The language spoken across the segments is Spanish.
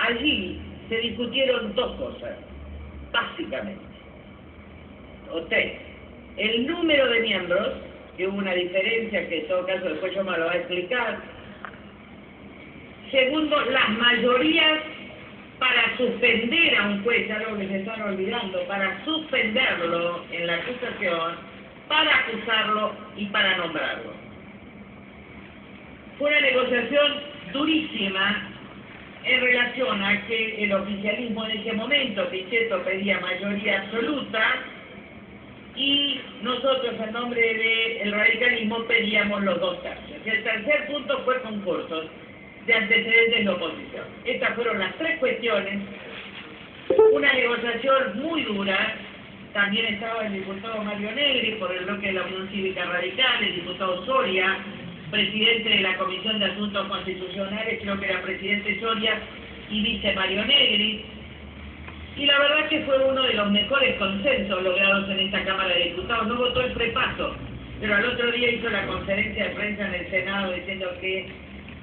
allí se discutieron dos cosas, básicamente, o tres. El número de miembros, que hubo una diferencia que en todo caso después yo me lo voy a explicar. Segundo, las mayorías para suspender a un juez, algo que se están olvidando, para suspenderlo en la acusación, para acusarlo y para nombrarlo. Fue una negociación durísima en relación a que el oficialismo en ese momento, Pichetto pedía mayoría absoluta, y nosotros en nombre del radicalismo pedíamos los 2 tercios. El tercer punto fue concursos de antecedentes de oposición. Estas fueron las 3 cuestiones, una negociación muy dura. También estaba el diputado Mario Negri por el bloque de la Unión Cívica Radical, el diputado Soria, presidente de la Comisión de Asuntos Constitucionales, creo que era presidente Soria y vice Mario Negri. Y la verdad que fue uno de los mejores consensos logrados en esta Cámara de Diputados. No votó el prepaso, pero al otro día hizo la conferencia de prensa en el Senado diciendo que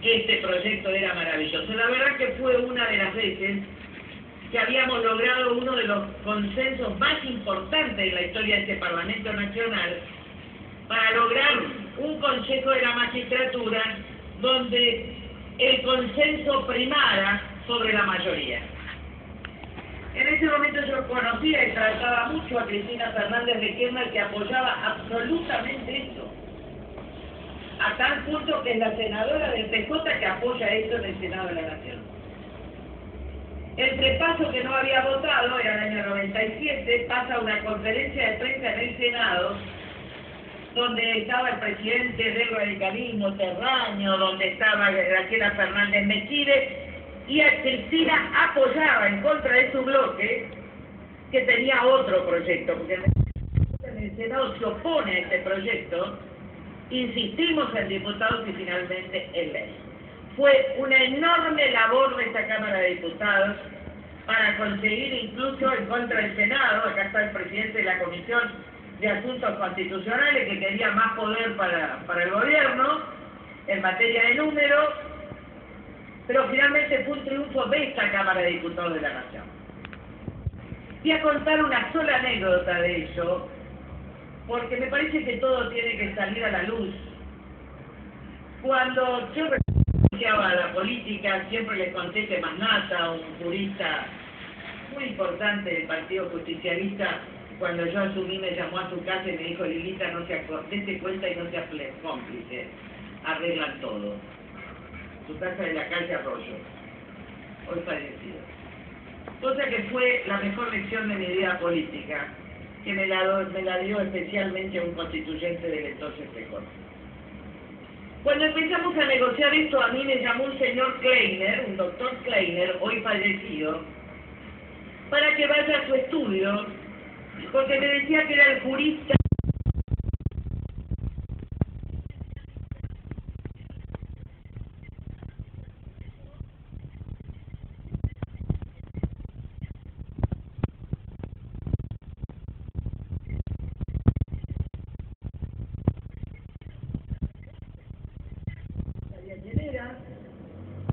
este proyecto era maravilloso. La verdad que fue una de las veces que habíamos logrado uno de los consensos más importantes de la historia de este Parlamento Nacional para lograr un Consejo de la Magistratura donde el consenso primara sobre la mayoría. En ese momento yo conocía y trataba mucho a Cristina Fernández de Kirchner, que apoyaba absolutamente eso. A tal punto que es la senadora del PJ que apoya esto en el Senado de la Nación. El prepaso que no había votado, era el año 97, pasa a una conferencia de prensa en el Senado, donde estaba el presidente del radicalismo, Terraño, donde estaba Graciela Fernández Mechide, y a Cristina apoyaba en contra de su bloque, que tenía otro proyecto, porque en el Senado se opone a este proyecto. Insistimos en diputados y finalmente en ley. Fue una enorme labor de esta Cámara de Diputados para conseguir, incluso en contra del Senado, acá está el presidente de la Comisión de Asuntos Constitucionales, que quería más poder para el gobierno en materia de número, pero finalmente fue un triunfo de esta Cámara de Diputados de la Nación. Voy a contar una sola anécdota de ello, porque me parece que todo tiene que salir a la luz. Cuando yo renunciaba a la política, siempre les conté que Magnata, un jurista muy importante del Partido Justicialista, cuando yo asumí me llamó a su casa y me dijo: Lilita, no se dese cuenta y no sea cómplice, arreglan todo. Su casa de la calle Arroyo, hoy fallecido. Cosa que fue la mejor lección de mi vida política, que me la dio especialmente un constituyente del entonces PJ. Cuando empezamos a negociar esto, a mí me llamó un señor Kleiner, un doctor Kleiner, hoy fallecido, para que vaya a su estudio, porque me decía que era el jurista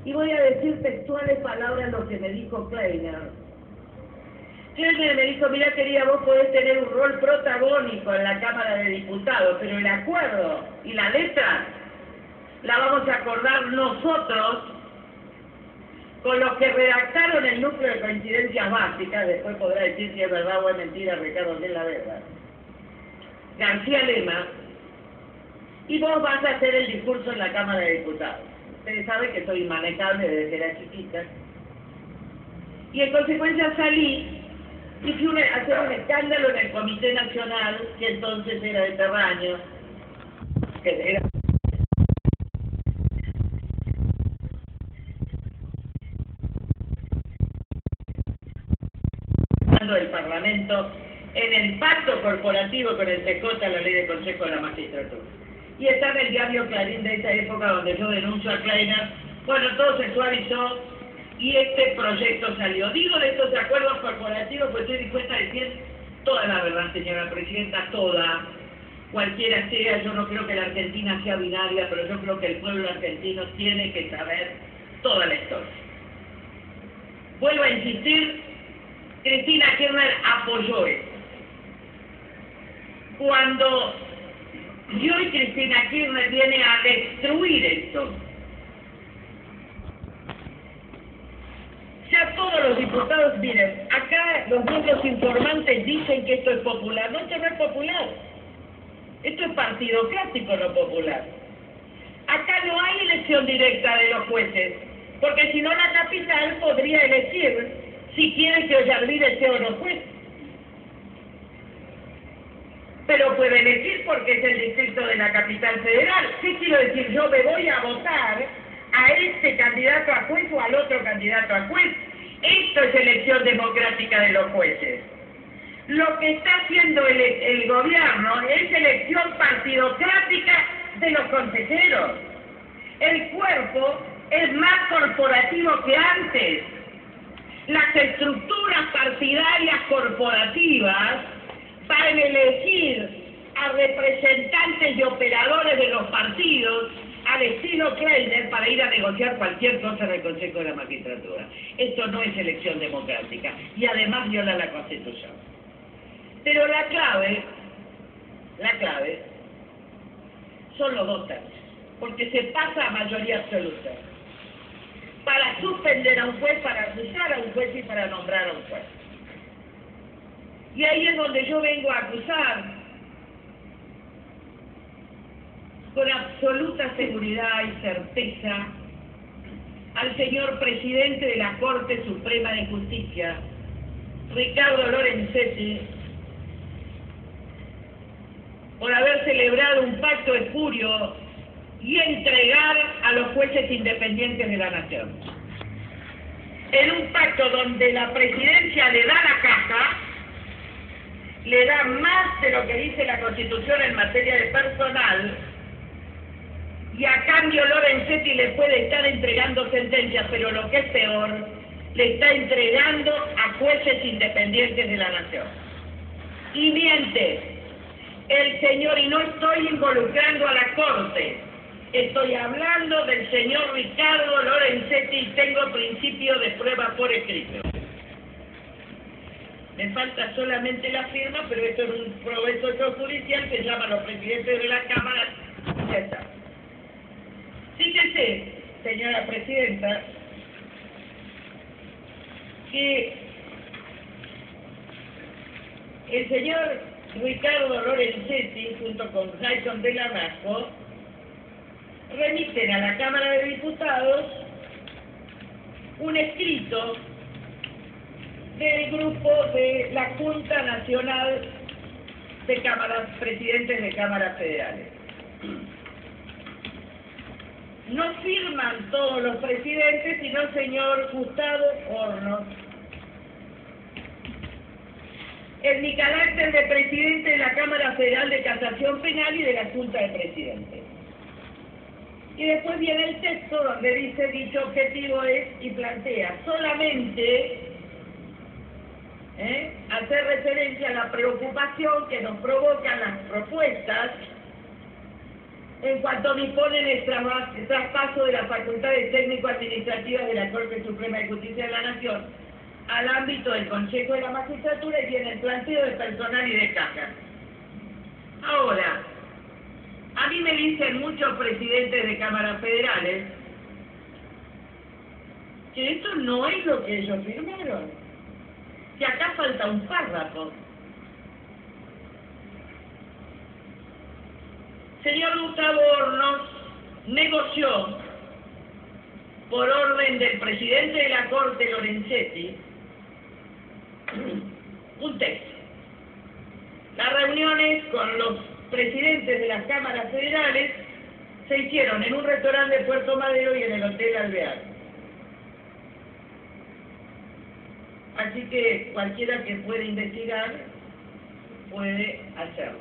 y voy a decir textuales palabras lo que me dijo Kleiner. Kleiner me dijo: mira, querida, vos podés tener un rol protagónico en la Cámara de Diputados, pero el acuerdo y la letra la vamos a acordar nosotros con los que redactaron el núcleo de coincidencias básicas. Después podrá decir si es verdad o es mentira Ricardo de la Verdad, García Lema, y vos vas a hacer el discurso en la Cámara de Diputados. Ustedes saben que soy inmanejable desde que era chiquita. Y en consecuencia salí y fui a hacer un escándalo en el Comité Nacional, que entonces era de Terraño, que era del Parlamento, en el pacto corporativo con el PJ, la ley de Consejo de la Magistratura. Y está en el diario Clarín de esa época, donde yo denuncio a Kleiner. Bueno, todo se suavizó y este proyecto salió. Digo de estos acuerdos corporativos, pues estoy dispuesta a decir toda la verdad, señora presidenta, toda, cualquiera sea. Yo no creo que la Argentina sea binaria, pero yo creo que el pueblo argentino tiene que saber toda la historia. vuelvo a insistir, Cristina Kirchner apoyó esto. Cuando hoy Cristina Kirchner viene a destruir esto, ya todos los diputados, miren, acá los miembros informantes dicen que esto es popular. No, esto no es popular. Esto es partidocrático lo popular. Acá no hay elección directa de los jueces, porque si no la capital podría elegir si quiere que Ollarvide sea o no juez. Pero puede elegir porque es el distrito de la capital federal. ¿Qué quiero decir? Yo me voy a votar a este candidato a juez o al otro candidato a juez. Esto es elección democrática de los jueces. Lo que está haciendo el gobierno es elección partidocrática de los consejeros. El cuerpo es más corporativo que antes. Las estructuras partidarias corporativas van a elegir a representantes y operadores de los partidos al estilo Kleiner para ir a negociar cualquier cosa en el Consejo de la Magistratura. Esto no es elección democrática y además viola la Constitución. Pero la clave son los 2 tercios, porque se pasa a mayoría absoluta para suspender a un juez, para acusar a un juez y para nombrar a un juez. Y ahí es donde yo vengo a acusar con absoluta seguridad y certeza al señor presidente de la Corte Suprema de Justicia, Ricardo Lorenzetti, por haber celebrado un pacto espurio y entregar a los jueces independientes de la nación. En un pacto donde la presidencia le da la caja, le da más de lo que dice la Constitución en materia de personal, y a cambio Lorenzetti le puede estar entregando sentencias, pero lo que es peor, le está entregando a jueces independientes de la nación. Y miente el señor, y no estoy involucrando a la Corte, estoy hablando del señor Ricardo Lorenzetti y tengo principio de prueba por escrito. Me falta solamente la firma, pero esto es un proceso judicial que llama a los presidentes de la Cámara y ya está. Fíjese, señora presidenta, que el señor Ricardo Lorenzetti, junto con Jason de la Masco, remiten a la Cámara de Diputados un escrito del grupo de la Junta Nacional de Cámaras, Presidentes de Cámaras Federales. No firman todos los presidentes, sino el señor Gustavo Hornos. En mi carácter de presidente de la Cámara Federal de Casación Penal y de la Junta de Presidentes. Y después viene el texto donde dice, dicho objetivo es, y plantea solamente hacer referencia a la preocupación que nos provocan las propuestas en cuanto disponen el traspaso de las facultades técnico-administrativas de la Corte Suprema de Justicia de la Nación al ámbito del Consejo de la Magistratura y en el planteo de personal y de caja. Ahora, a mí me dicen muchos presidentes de cámaras federales que esto no es lo que ellos firmaron, que acá falta un párrafo. Señor Gustavo Hornos negoció, por orden del presidente de la Corte, Lorenzetti, un texto. Las reuniones con los presidentes de las cámaras federales se hicieron en un restaurante de Puerto Madero y en el Hotel Alvear. Así que cualquiera que pueda investigar puede hacerlo.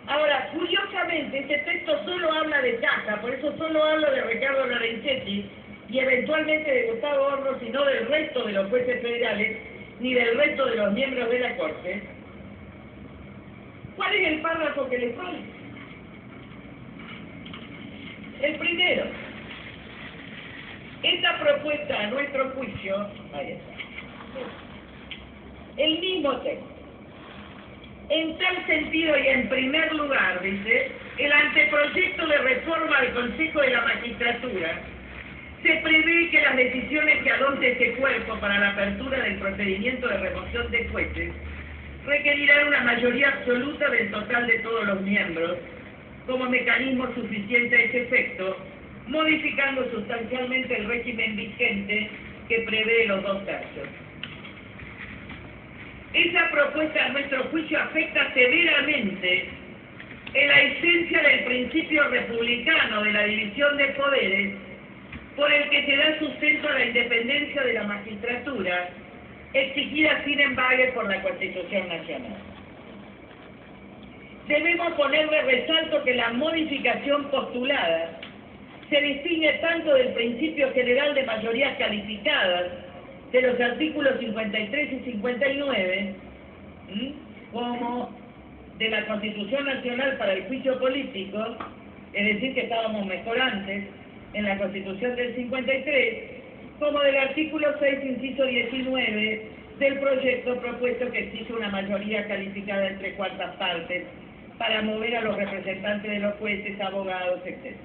Ahora, curiosamente, este texto solo habla de caja, por eso solo habla de Ricardo Lorenzetti y eventualmente de Gustavo Hornos y no del resto de los jueces federales ni del resto de los miembros de la Corte. ¿Cuál es el párrafo que le falta? El primero. Esta propuesta, a nuestro juicio, ahí está, el mismo texto. En tal sentido y en primer lugar, dice, el anteproyecto de reforma del Consejo de la Magistratura se prevé que las decisiones que adopte este cuerpo para la apertura del procedimiento de remoción de jueces requerirán una mayoría absoluta del total de todos los miembros como mecanismo suficiente a ese efecto, modificando sustancialmente el régimen vigente que prevé los 2/3. Esa propuesta, a nuestro juicio, afecta severamente en la esencia del principio republicano de la división de poderes, por el que se da sustento a la independencia de la magistratura, exigida sin embargo por la Constitución Nacional. Debemos poner de resalto que la modificación postulada se distingue tanto del principio general de mayorías calificadas de los artículos 53 y 59, como de la Constitución Nacional para el juicio político, es decir, que estábamos mejor antes, en la Constitución del 53, como del artículo 6, inciso 19, del proyecto propuesto que exige una mayoría calificada en 3/4 partes para mover a los representantes de los jueces, abogados, etc.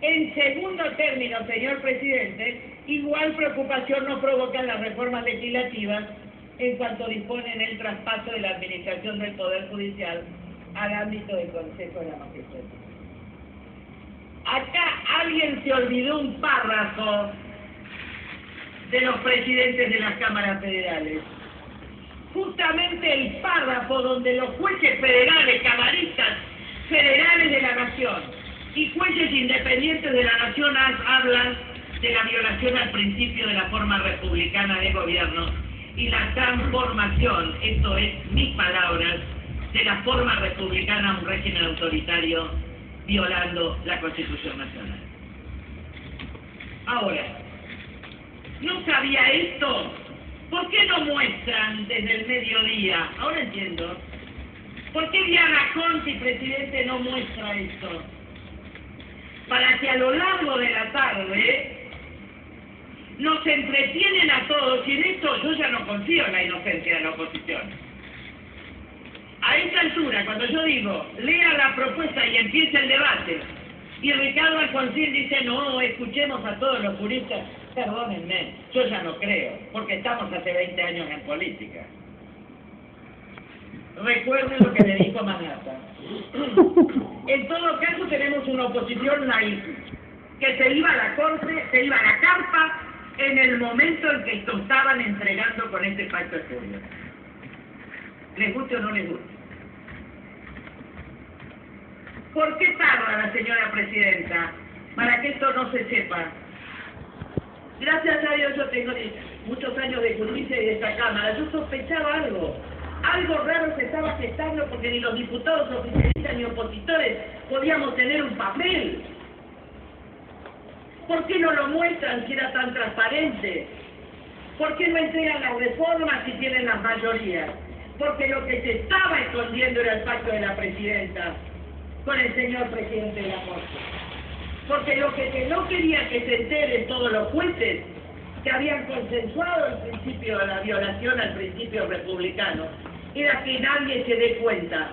En segundo término, señor presidente, igual preocupación nos provocan las reformas legislativas en cuanto disponen el traspaso de la administración del Poder Judicial al ámbito del Consejo de la Magistratura. Acá alguien se olvidó un párrafo de los presidentes de las cámaras federales. Justamente el párrafo donde los jueces federales, camaristas federales de la nación y jueces independientes de la nación hablan de la violación al principio de la forma republicana de gobierno y la transformación, esto es mis palabras, de la forma republicana a un régimen autoritario violando la Constitución Nacional. Ahora, ¿no sabía esto? ¿Por qué no muestran desde el mediodía? Ahora entiendo. ¿Por qué Diana Conti, presidente, no muestra esto? Para que a lo largo de la tarde nos entretienen a todos, y en esto yo ya no confío en la inocencia de la oposición. A esta altura, cuando yo digo, lea la propuesta y empiece el debate, y Ricardo Alfonsín dice, no, escuchemos a todos los juristas, perdónenme, yo ya no creo, porque estamos hace 20 años en política. Recuerden lo que le dijo Manata. En todo caso tenemos una oposición naif, que se iba a la corte, se iba a la carpa, en el momento en que esto estaban entregando con este pacto de estudio. ¿Les guste o no les guste? ¿Por qué tarda la señora presidenta para que esto no se sepa? Gracias a Dios yo tengo muchos años de justicia y de esta Cámara. Yo sospechaba algo. Algo raro se estaba gestando porque ni los diputados oficialistas ni opositores podíamos tener un papel. ¿Por qué no lo muestran si era tan transparente? ¿Por qué no entregan las reformas si tienen las mayorías? Porque lo que se estaba escondiendo era el pacto de la presidenta con el señor presidente de la Corte. Porque lo que no quería que se enteren todos los jueces que habían consensuado el principio de la violación al principio republicano era que nadie se dé cuenta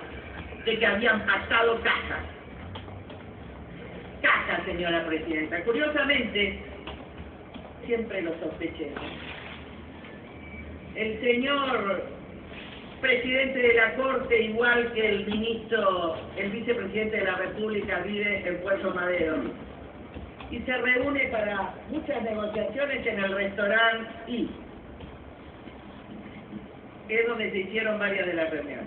de que habían pactado cajas. Cajas, señora presidenta. Curiosamente, siempre lo sospeché. El señor presidente de la Corte, igual que el ministro, el vicepresidente de la República, vive en Puerto Madero y se reúne para muchas negociaciones en el restaurante I, que es donde se hicieron varias de las reuniones.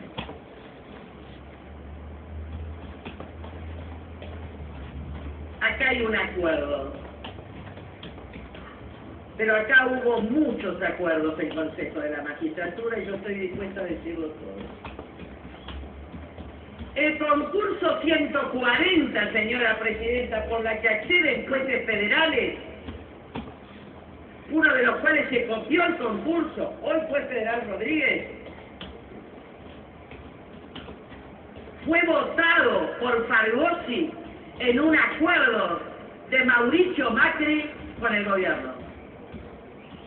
Acá hay un acuerdo, pero acá hubo muchos acuerdos en Consejo de la Magistratura y yo estoy dispuesto a decirlo todo. El concurso 140, señora presidenta, por la que acceden jueces federales, uno de los cuales se copió el concurso, hoy fue Federal Rodríguez, fue votado por Fargosi en un acuerdo de Mauricio Macri con el gobierno.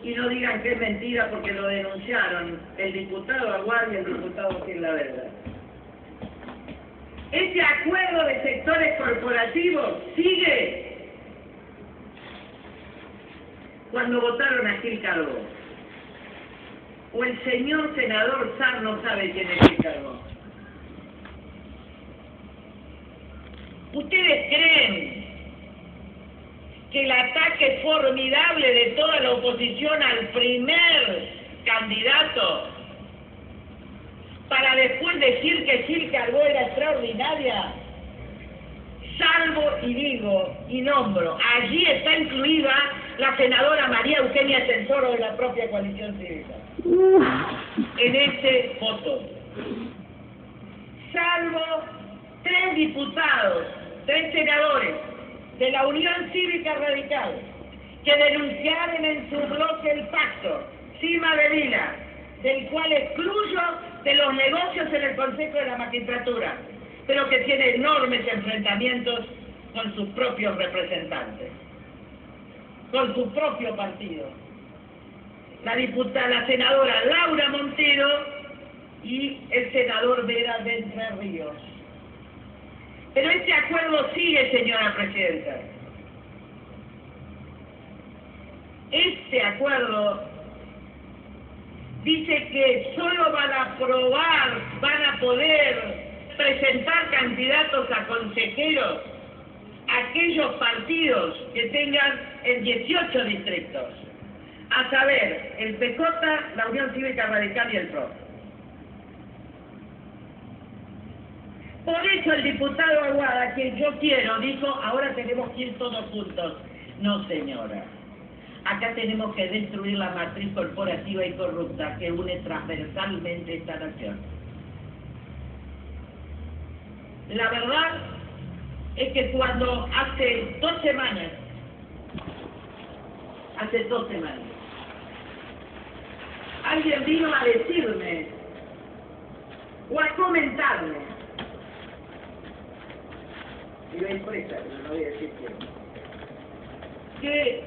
y no digan que es mentira porque lo denunciaron el diputado Aguad y el diputado Gil Laverde. Ese acuerdo de sectores corporativos sigue cuando votaron a Gil Carbó. O el señor senador Sar no sabe quién es Gil Carbó. ¿Ustedes creen que el ataque formidable de toda la oposición al primer candidato para después decir que Gil Carbó era extraordinaria? Salvo y digo y nombro, allí está incluida la senadora María Eugenia Tensoro de la propia Coalición Cívica, en ese voto. Salvo 3 diputados, 3 senadores de la Unión Cívica Radical, que denunciaron en su bloque el pacto, Cima de Vila, del cual excluyo de los negocios en el Consejo de la Magistratura, pero que tiene enormes enfrentamientos con sus propios representantes, con su propio partido. La senadora Laura Montero y el senador Vera de Entre Ríos. Pero este acuerdo sigue, señora presidenta. Este acuerdo dice que solo van a poder presentar candidatos a consejeros aquellos partidos que tengan en 18 distritos, a saber, el PJ, la Unión Cívica Radical y el PRO. Por eso el diputado Aguada, que yo quiero, dijo, ahora tenemos que ir todos juntos. No, señora. Acá tenemos que destruir la matriz corporativa y corrupta que une transversalmente esta nación. La verdad es que cuando hace 2 semanas, alguien vino a decirme o a comentarme, y la empresa, no voy a decir que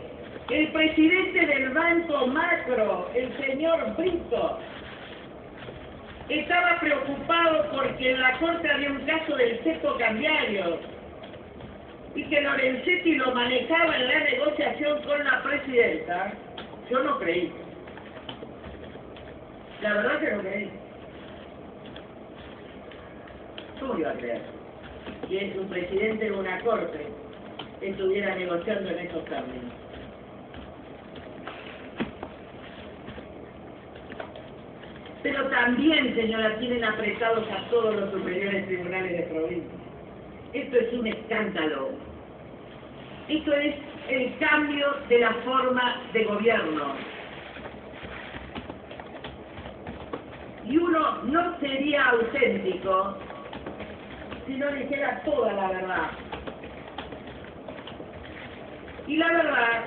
el presidente del Banco Macro, el señor Brito, estaba preocupado porque en la Corte había un caso del cepo cambiario y que Lorenzetti lo manejaba en la negociación con la presidenta. Yo no creí. La verdad que no creí. ¿Cómo iba a creer? Que un presidente de una corte estuviera negociando en esos términos. Pero también, señora, tienen apretados a todos los superiores tribunales de provincia. Esto es un escándalo. Esto es el cambio de la forma de gobierno. Y uno no sería auténtico si no dijera toda la verdad. Y la verdad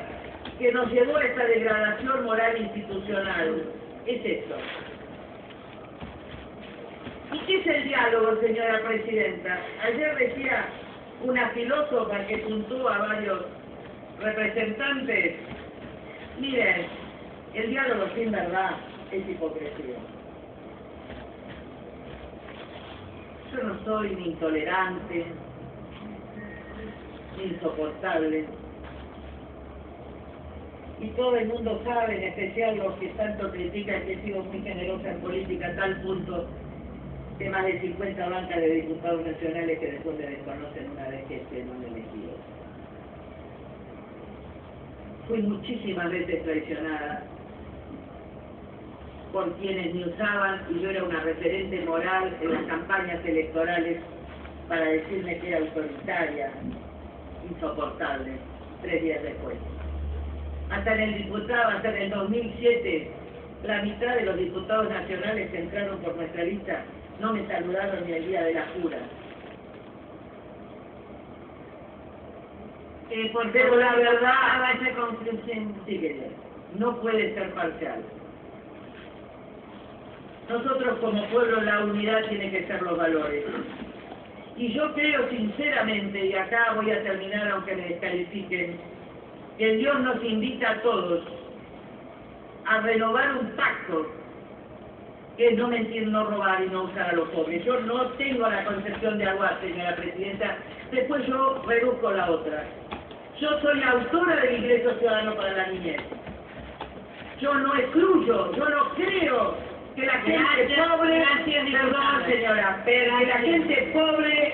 que nos llevó a esta degradación moral institucional es esto. ¿Y qué es el diálogo, señora presidenta? Ayer decía una filósofa que juntó a varios representantes, miren, el diálogo sin verdad es hipocresía. Yo no soy ni intolerante, ni insoportable. Y todo el mundo sabe, en especial los que tanto critican que he sido muy generosa en política a tal punto que más de 50 bancas de diputados nacionales que después me desconocen una vez que no me elegido. Fui muchísimas veces traicionada por quienes me usaban y yo era una referente moral en las campañas electorales para decirme que era autoritaria, insoportable, 3 días después. Hasta en el 2007, la mitad de los diputados nacionales que entraron por nuestra lista no me saludaron ni el día de la jura. Pero la verdad, vaya conclusión, sí, querida, no puede ser parcial. Nosotros como pueblo, la unidad tiene que ser los valores. Y yo creo sinceramente, y acá voy a terminar aunque me descalifiquen, que Dios nos invita a todos a renovar un pacto, que es no mentir, no robar y no usar a los pobres. Yo no tengo la concepción de Aguad, señora presidenta, después yo reduzco la otra. Yo soy autora del ingreso ciudadano para la niñez. Yo no excluyo, yo no creo que la gente pobre, perdón señora, pero que la gente pobre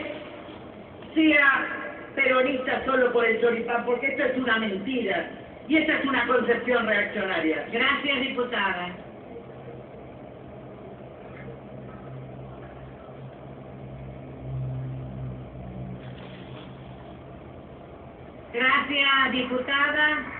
sea peronista solo por el choripán, porque esto es una mentira y esta es una concepción reaccionaria. Gracias, diputada. Gracias, diputada.